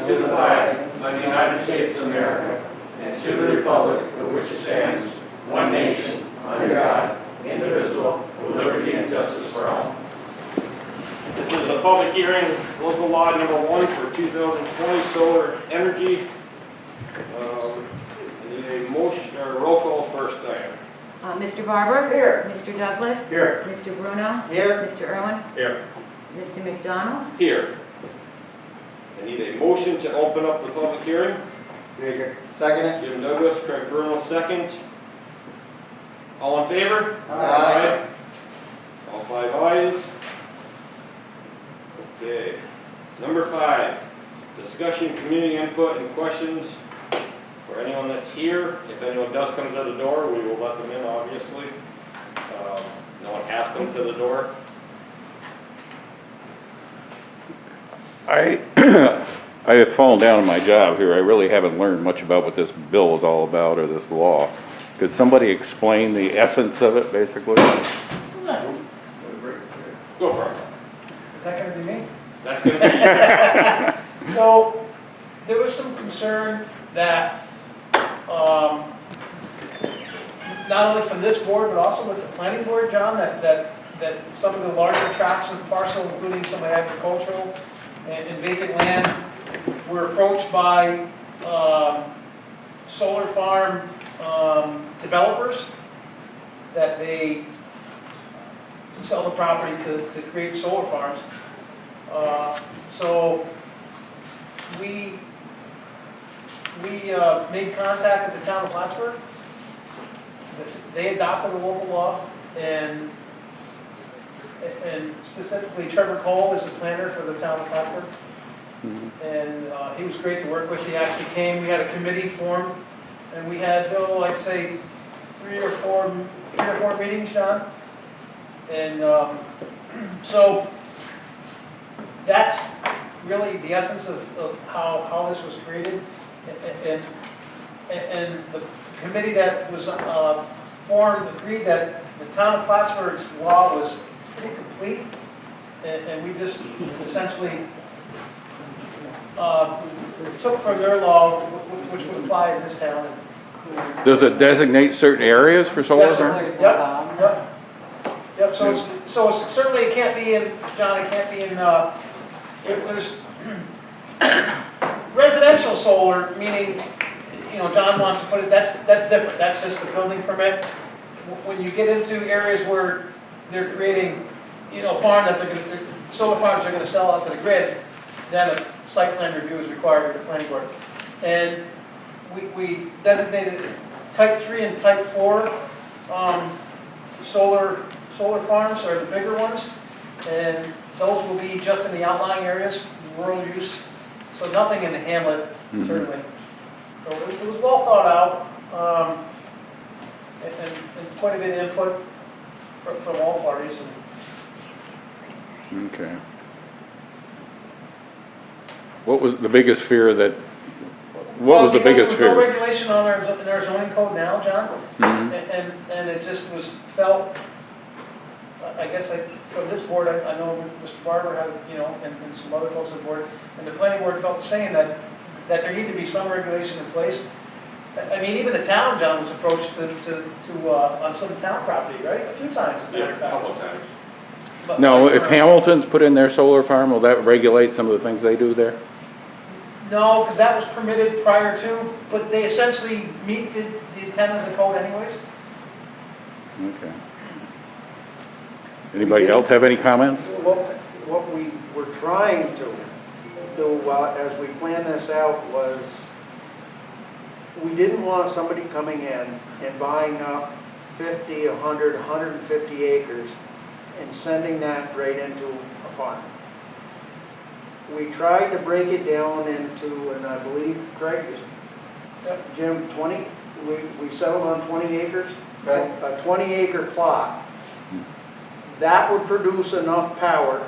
to the flag of the United States of America and to the republic for which it stands, one nation, under God, indivisible, with liberty and justice for all. This is a public hearing, local law number 1 for 2020 solar energy. I need a motion or a roll call first, Diane. Mr. Barber? Here. Mr. Douglas? Here. Mr. Bruno? Here. Mr. Irwin? Here. Mr. McDonald? Here. I need a motion to open up the public hearing. Second it. Jim Douglas, Craig Bruno, second. All in favor? Aye. All 5 ayes. Okay. Number 5, discussion, community input, and questions for anyone that's here. If anyone does come to the door, we will let them in, obviously. No one has come to the door. I have fallen down on my job here. I really haven't learned much about what this bill is all about or this law. Could somebody explain the essence of it, basically? Go for it. Is that gonna be me? That's going to be you. So, there was some concern that, not only from this board, but also with the planning board, John, that some of the larger tracts of the parcel, including some of the agricultural and vacant land, were approached by solar farm developers, that they sell the property to create solar farms. So we made contact with the town of Plattsburgh. They adopted a local law, and specifically Trevor Cole is the planner for the town of Plattsburgh. And he was great to work with. He actually came, we had a committee formed, and we had, I'd say, three or four meetings, John. And so that's really the essence of how this was created. And the committee that was formed agreed that the town of Plattsburgh's law was pretty complete, and we just essentially took from their law, which would apply in this town. Does it designate certain areas for solar Yes, sir. farms? Yep. So it's certainly, it can't be in, John, it can't be in, there's residential solar, meaning, John wants to put it, that's different. That's just a building permit. When you get into areas where they're creating, farm that solar farms are gonna sell out to the grid, then a site plan review is required with the planning board. And we designated type 3 and type 4 solar farms are the bigger ones, and those will be just in the outlying areas, rural use, so nothing in the hamlet, certainly. So it was well thought out, and quite a bit of input from all parties. Okay. What was the biggest fear that, what was the biggest Because fear? there's no regulation on our zoning code now, John, and it just was felt, I guess from this board, I know Mr. Barber had, and some other folks on the board, and the planning board felt the same, that there needed to be some regulation in place. I mean, even the town, John, was approached on some town property, right? A few times, as a matter Yeah, of a fact. couple of times. But No, like if for- Hamilton's put in their solar farm, will that regulate some of the things they do there? No, because that was permitted prior to, but they essentially meet the intent of the code anyways. Okay. Anybody else have any comments? What we were trying to do as we planned this out was, we didn't want somebody coming in and buying up 50, 100, 150 acres and sending that right into a farm. We tried to break it down into, and I believe, Craig, Jim, 20? We settled on 20 acres? Right. A 20-acre plot. That would produce enough power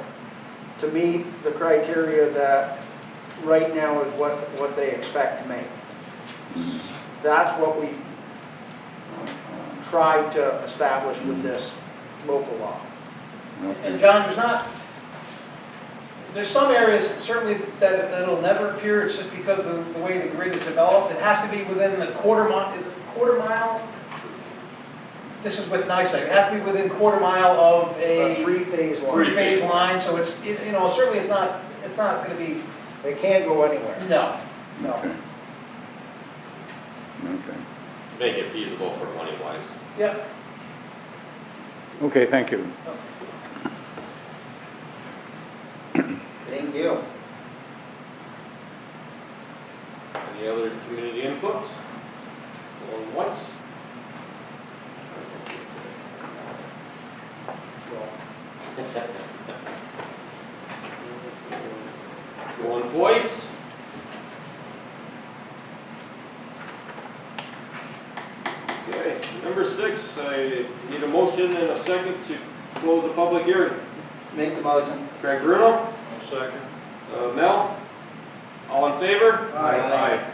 to meet the criteria that right now is what they expect to make. That's what we tried to establish with this local law. And John, there's some areas certainly that it'll never appear, it's just because of the way the grid is developed. It has to be within the quarter mile, is it quarter mile? This is with NICEAG, it has to be within quarter mile of A a three-phase line. three-phase line, so it's, you know, certainly it's not gonna be, They can't go anywhere. no. Okay. Okay. Make it feasible for money-wise. Yep. Okay, thank you. Thank you. Any other community inputs? Going once? Going twice? Okay, number 6, I need a motion and a second to close the public hearing. Make the motion. Craig Bruno, Second. Mel, all in favor? Aye. Aye.